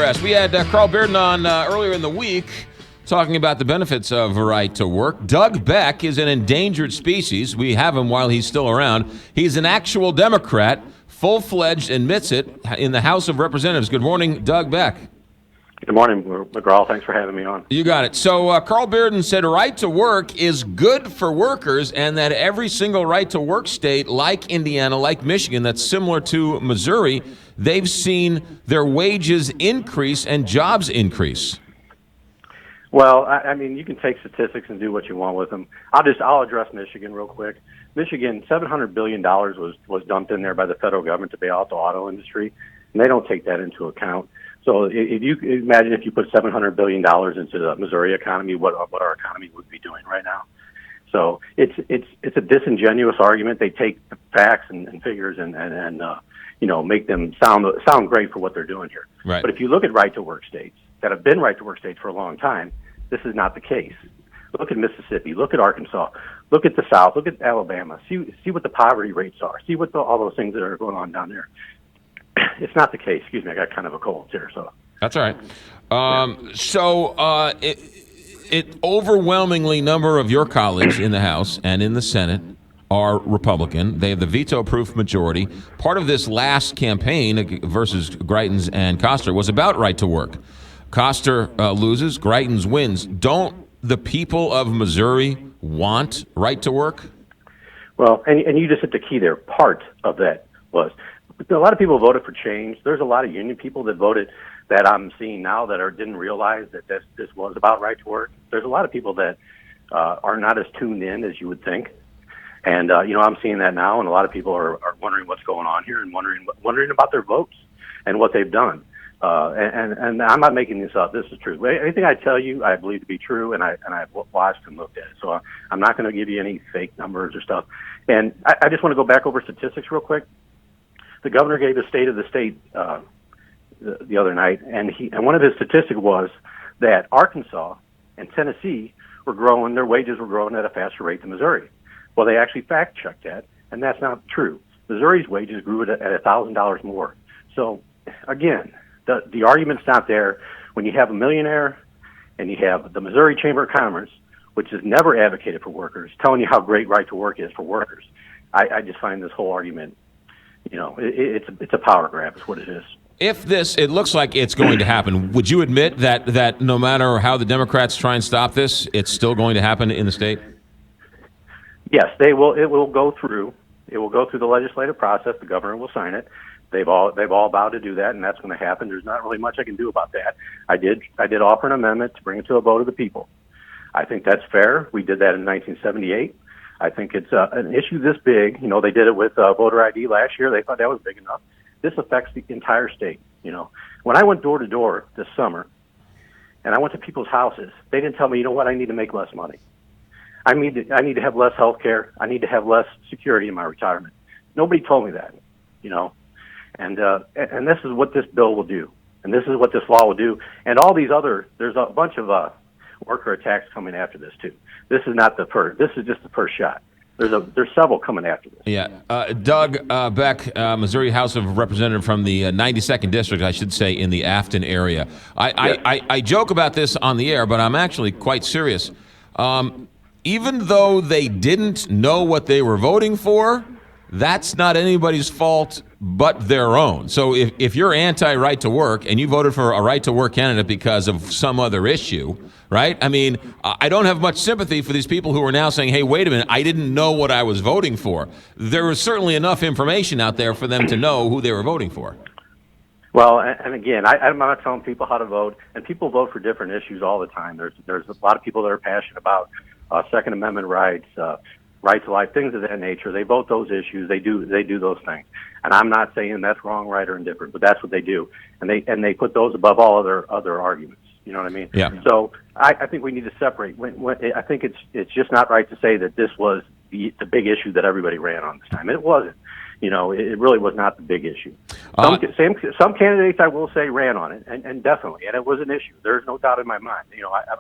IRS. We had Carl Bearden on earlier in the week talking about the benefits of right to work. Doug Beck is an endangered species. We have him while he's still around. He's an actual Democrat, full-fledged, admits it, in the House of Representatives. Good morning, Doug Beck. Good morning, McGraw. Thanks for having me on. You got it. So Carl Bearden said right to work is good for workers, and that every single right to work state, like Indiana, like Michigan, that's similar to Missouri, they've seen their wages increase and jobs increase. Well, I mean, you can take statistics and do what you want with them. I'll address Michigan real quick. Michigan, $700 billion was dumped in there by the federal government to bail out the auto industry, and they don't take that into account. So if you imagine if you put $700 billion into the Missouri economy, what our economy would be doing right now. So it's a disingenuous argument. They take the facts and figures and make them sound great for what they're doing here. Right. But if you look at right to work states that have been right to work states for a long time, this is not the case. Look at Mississippi. Look at Arkansas. Look at the South. Look at Alabama. See what the poverty rates are. See what all those things that are going on down there. It's not the case. Excuse me, I got kind of a cold here. So that's all right. It overwhelmingly number of your colleagues in the House and in the Senate are Republican. They have the veto-proof majority. Part of this last campaign versus Greitens and Koster was about right to work. Koster loses, Greitens wins. Don't the people of Missouri want right to work? Well, and you just hit the key there. Part of that was a lot of people voted for change. There's a lot of union people that voted that I'm seeing now that didn't realize that this was about right to work. There's a lot of people that are not as tuned in as you would think. And, I'm seeing that now, and a lot of people are wondering what's going on here and wondering about their votes and what they've done. And I'm not making this up. This is true. Anything I tell you, I believe to be true, and I've watched and looked at it. So I'm not going to give you any fake numbers or stuff. And I just want to go back over statistics real quick. The governor gave a state of the state the other night, and one of his statistics was that Arkansas and Tennessee were growing, their wages were growing at a faster rate than Missouri. Well, they actually fact-checked that, and that's not true. Missouri's wages grew at $1,000 more. So, again, the argument's not there. When you have a millionaire and you have the Missouri Chamber of Commerce, which has never advocated for workers, telling you how great right to work is for workers, I just find this whole argument, it's a power grab is what it is. If it looks like it's going to happen, would you admit that no matter how the Democrats try and stop this, it's still going to happen in the state? Yes, they will. It will go through. It will go through the legislative process. The governor will sign it. They've all vowed to do that, and that's going to happen. There's not really much I can do about that. I did offer an amendment to bring it to a vote of the people. I think that's fair. We did that in 1978. I think it's an issue this big. They did it with voter ID last year. They thought that was big enough. This affects the entire state. When I went door to door this summer, and I went to people's houses, they didn't tell me, I need to make less money. I need to have less health care. I need to have less security in my retirement. Nobody told me that, And this is what this bill will do, and this is what this law will do, and all these there's a bunch of worker attacks coming after this too. This is not the first. This is just the first shot. There's several coming after this. Yeah, Doug Beck, Missouri House of Representative from the 92nd District, I should say, in the Afton area. I joke about this on the air, but I'm actually quite serious. Even though they didn't know what they were voting for, that's not anybody's fault but their own. So if you're anti-right to work and you voted for a right to work candidate because of some other issue, right? I mean, I don't have much sympathy for these people who are now saying, hey, wait a minute, I didn't know what I was voting for. There was certainly enough information out there for them to know who they were voting for. Well, and again, I'm not telling people how to vote, and people vote for different issues all the time. There's a lot of people that are passionate about Second Amendment rights, right to life, things of that nature. They vote those issues. They do those things. And I'm not saying that's wrong, right, or indifferent, but that's what they do. And they put those above all other arguments. You know what I mean? Yeah. So I think we need to separate. I think it's just not right to say that this was the big issue that everybody ran on this time. It wasn't. It really was not the big issue. Some candidates, I will say, ran on it, and definitely, and it was an issue. There's no doubt in my mind.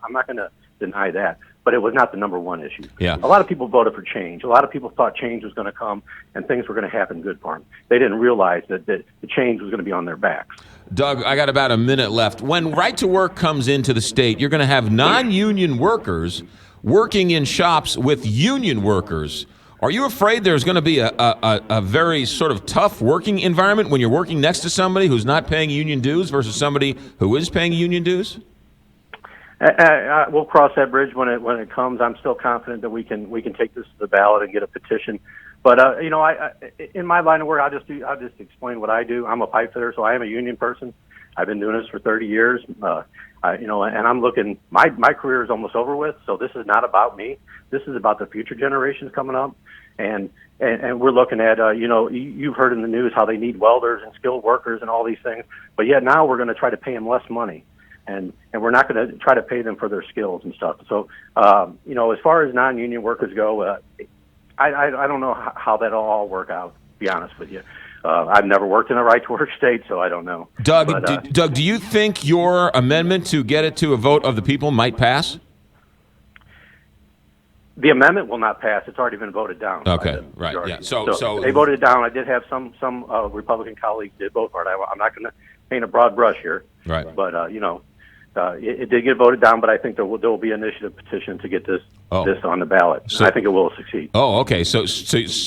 I'm not going to deny that, but it was not the number one issue. Yeah. A lot of people voted for change. A lot of people thought change was going to come and things were going to happen good for them. They didn't realize that the change was going to be on their backs. Doug, I got about a minute left. When right to work comes into the state, you're going to have non-union workers working in shops with union workers. Are you afraid there's going to be a very sort of tough working environment when you're working next to somebody who's not paying union dues versus somebody who is paying union dues? We'll cross that bridge when it comes. I'm still confident that we can take this to the ballot and get a petition. But I in my line of work, I'll just explain what I do. I'm a pipe fitter, so I am a union person. I've been doing this for 30 years. And I'm looking. My career is almost over with, so this is not about me. This is about the future generations coming up. And we're looking at, you've heard in the news how they need welders and skilled workers and all these things. But yet now we're going to try to pay them less money. And we're not going to try to pay them for their skills and stuff. So, as far as non-union workers go, I don't know how that'll all work out, to be honest with you. I've never worked in a right-to-work state, so I don't know. Doug, Doug, do you think your amendment to get it to a vote of the people might pass? The amendment will not pass. It's already been voted down. Okay, right, yeah. So they voted it down. I did have some Republican colleagues did vote for it. I'm not going to paint a broad brush here. Right. But, it did get voted down, but I think there will be an initiative petition to get this on the ballot. So, I think it will succeed. Oh, okay. So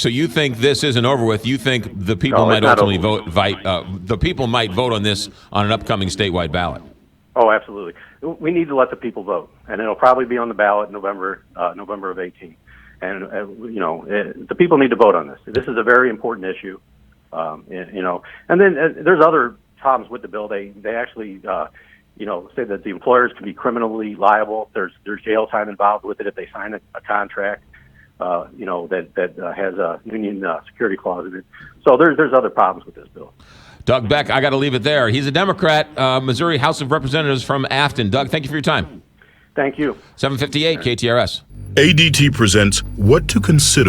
you think this isn't over with? You think the people might ultimately vote? The people might vote on this on an upcoming statewide ballot? Oh, absolutely. We need to let the people vote, and it'll probably be on the ballot in November of 18. And the people need to vote on this. This is a very important issue. And then there's other problems with the bill. They actually say that the employers can be criminally liable. There's jail time involved with it if they sign a contract, that has a union security clause in it. So there's other problems with this bill. Doug Beck, I got to leave it there. He's a Democrat, Missouri House of Representatives from Afton. Doug, thank you for your time. Thank you. 758 KTRS. ADT presents What to Consider